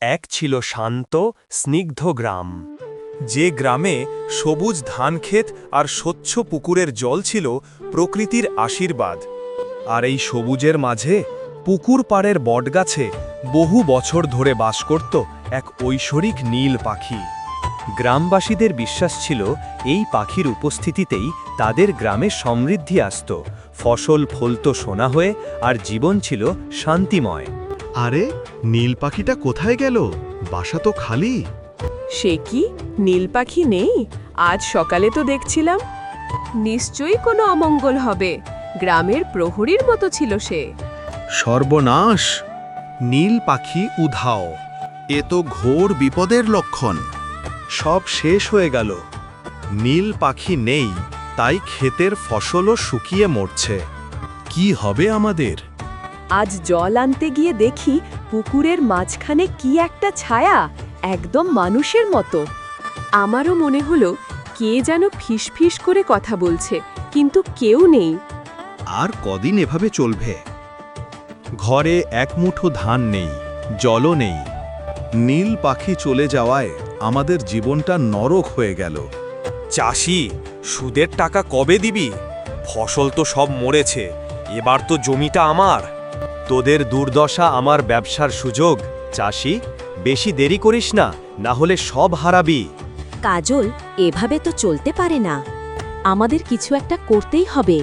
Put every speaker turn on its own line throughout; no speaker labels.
এক ছিল শান্ত স্নিগ্ধ গ্রাম। যে গ্রামে সবুজ ধানক্ষেত আর স্বচ্ছ পুকুরের জল ছিল প্রকৃতির আশীর্বাদ। আর এই সবুজের মাঝে পুকুর পাড়ের বটগাছে বহু বছর ধরে বাস করত এক ঐশ্বরিক নীল পাখি। গ্রামবাসীদের বিশ্বাস ছিল এই পাখির উপস্থিতিতেই তাদের গ্রামে সমৃদ্ধি আসত, ফসল ফলত সোনা হয়ে, আর জীবন ছিল শান্তিময়।
আরে নীল পাখিটা কোথায় গেল? বাসা তো খালি।
সে কি, নীল পাখি নেই? আজ সকালে তো দেখছিলাম। নিশ্চয়ই কোনো অমঙ্গল হবে। গ্রামের প্রহরীর মতো ছিল সে।
সর্বনাশ! নীল পাখি উধাও। এ তো ঘোর বিপদের লক্ষণ।
সব শেষ হয়ে গেল।
নীল পাখি নেই, তাই ক্ষেতের ফসলও শুকিয়ে মরছে। কি হবে আমাদের?
আজ জল আনতে গিয়ে দেখি পুকুরের মাঝখানে কি একটা ছায়া, একদম মানুষের মতো। আমারও মনে হলো কে যেন ফিসফিস করে কথা বলছে, কিন্তু কেউ নেই।
আর কদিন এভাবে চলবে? ঘরে এক মুঠো ধান নেই, জলও নেই। নীল পাখি চলে যাওয়ায় আমাদের জীবনটা নরক হয়ে গেল।
চাষি, সুদের টাকা কবে দিবি? ফসল তো সব মরেছে, এবার তো জমিটা আমার। তোদের দুর্দশা আমার ব্যবসার সুযোগ। চাষি, বেশি দেরি করিস না, না হলে সব হারাবি।
কাজল, এভাবে তো চলতে পারে না। আমাদের কিছু একটা করতেই হবে।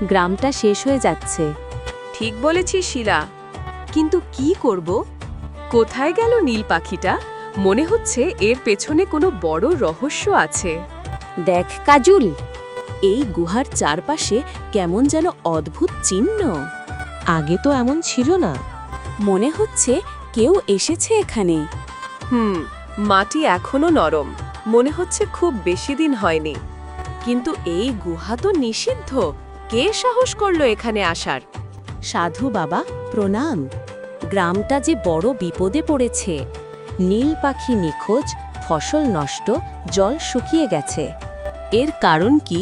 গ্রামটা শেষ হয়ে যাচ্ছে।
ঠিক বলেছিস শিলা, কিন্তু কি করব? কোথায় গেল নীল পাখিটা? মনে হচ্ছে এর পেছনে কোনো বড় রহস্য আছে।
দেখ কাজল, এই গুহার চারপাশে কেমন যেন অদ্ভুত চিহ্ন। আগে তো এমন ছিল না। মনে হচ্ছে কেউ এসেছে এখানে।
মাটি এখনো নরম, মনে হচ্ছে খুব বেশি দিন হয়নি। কিন্তু এই গুহা তো নিষিদ্ধ। কে সাহস করলো এখানে আসার?
সাধু বাবা, প্রণাম। গ্রামটা যে বড় বিপদে পড়েছে। নীল পাখি নিখোঁজ, ফসল নষ্ট, জল শুকিয়ে গেছে। এর কারণ কি?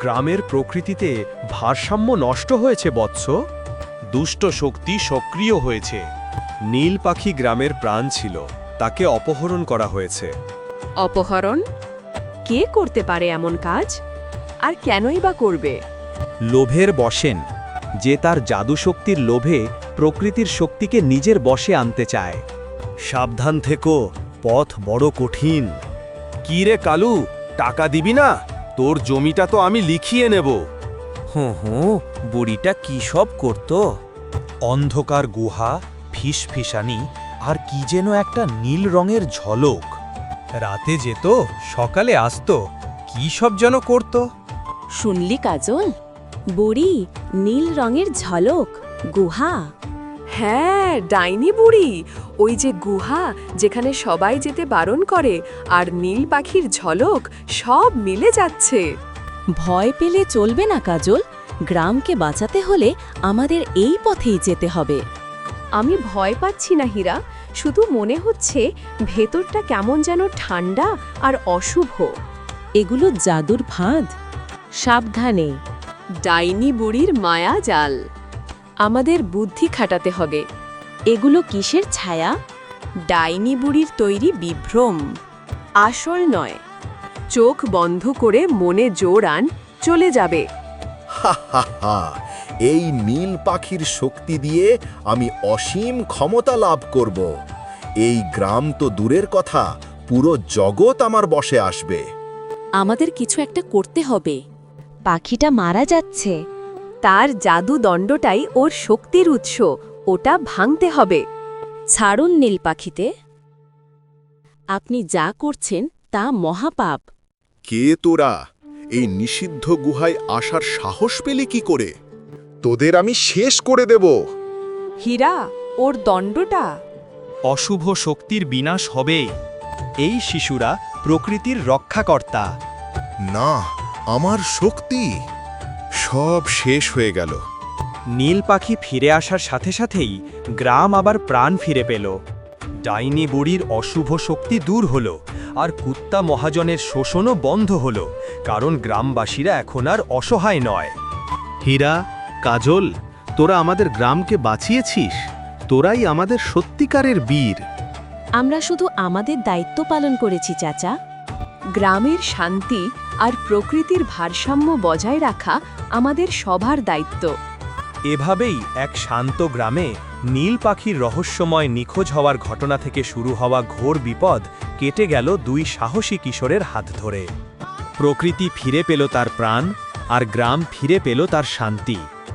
গ্রামের প্রকৃতিতে ভারসাম্য নষ্ট হয়েছে বৎস। দুষ্ট শক্তি সক্রিয় হয়েছে। নীল পাখি গ্রামের প্রাণ ছিল, তাকে অপহরণ করা হয়েছে।
অপহরণ? কে করতে পারে এমন কাজ? আর কেনই বা করবে?
লোভের বশেন, যে তার জাদুশক্তির লোভে প্রকৃতির শক্তিকে নিজের বশে আনতে চায়। সাবধান থেকো, পথ বড় কঠিন। কি রে কালু, টাকা দিবি না? তোর জমিটা তো আমি লিখিয়ে নেব। বুড়িটা কি সব করত? অন্ধকার গুহা, ফিসফিসানি, আর কি যেন একটা নীল রঙের ঝলক। রাতে যেত, সকালে আসতো, কি সব যেন করত।
শুনলি কাজল? বুড়ি, নীল রঙের ঝলক, গুহা।
হ্যাঁ, ডাইনি বুড়ি। ওই যে গুহা যেখানে সবাই যেতে বারণ করে, আর নীল পাখির ঝলক, সব মিলে যাচ্ছে।
ভয় পেলে চলবে না কাজল। গ্রামকে বাঁচাতে হলে আমাদের এই পথেই যেতে হবে।
আমি ভয় পাচ্ছি না হীরা, শুধু মনে হচ্ছে ভেতরটা কেমন যেন ঠান্ডা আর অশুভ।
এগুলো জাদুর ফাঁদ। সাবধানে।
ডাইনি বুড়ির মায়া জাল। আমাদের বুদ্ধি খাটাতে হবে।
এগুলো কিসের ছায়া?
ডাইনি বুড়ির তৈরি বিভ্রম, আসল নয়। চোখ বন্ধ করে মনে জোর আন, চলে যাবে।
হা হা হা! এই নীল পাখির শক্তি দিয়ে আমি অসীম ক্ষমতা লাভ করব। এই গ্রাম তো দূরের কথা, পুরো জগৎ আমার বশে আসবে।
আমাদের কিছু একটা করতে হবে। পাখিটা মারা যাচ্ছে।
তার জাদু দণ্ডটাই ওর শক্তির উৎস, ওটা ভাঙতে হবে।
ছাড়ুন নীল পাখিতে। আপনি যা করছেন তা মহাপাপ।
কে তোরা? এই নিষিদ্ধ গুহায় আসার সাহস পেলে কি করে? তোদের আমি শেষ করে দেব।
হীরা, ওর দণ্ডটা।
অশুভ শক্তির বিনাশ হবে। এই শিশুরা প্রকৃতির রক্ষাকর্তা।
না, আমার শক্তি সব শেষ হয়ে গেল।
নীল পাখি ফিরে আসার সাথে সাথেই গ্রাম আবার প্রাণ ফিরে পেল। ডাইনি বুড়ির অশুভ শক্তি দূর হল, আর কুত্তা মহাজনের শোষণও বন্ধ হল, কারণ গ্রামবাসীরা এখন আর অসহায় নয়।
হীরা, কাজল, তোরা আমাদের গ্রামকে বাঁচিয়েছিস। তোরাই আমাদের সত্যিকারের বীর।
আমরা শুধু আমাদের দায়িত্ব পালন করেছি চাচা।
গ্রামের শান্তি আর প্রকৃতির ভারসাম্য বজায় রাখা আমাদের সবার দায়িত্ব।
এভাবেই এক শান্ত গ্রামে নীল পাখির রহস্যময় নিখোঁজ হওয়ার ঘটনা থেকে শুরু হওয়া ঘোর বিপদ কেটে গেল দুই সাহসী কিশোরের হাত ধরে। প্রকৃতি ফিরে পেল তার প্রাণ, আর গ্রাম ফিরে পেল তার শান্তি।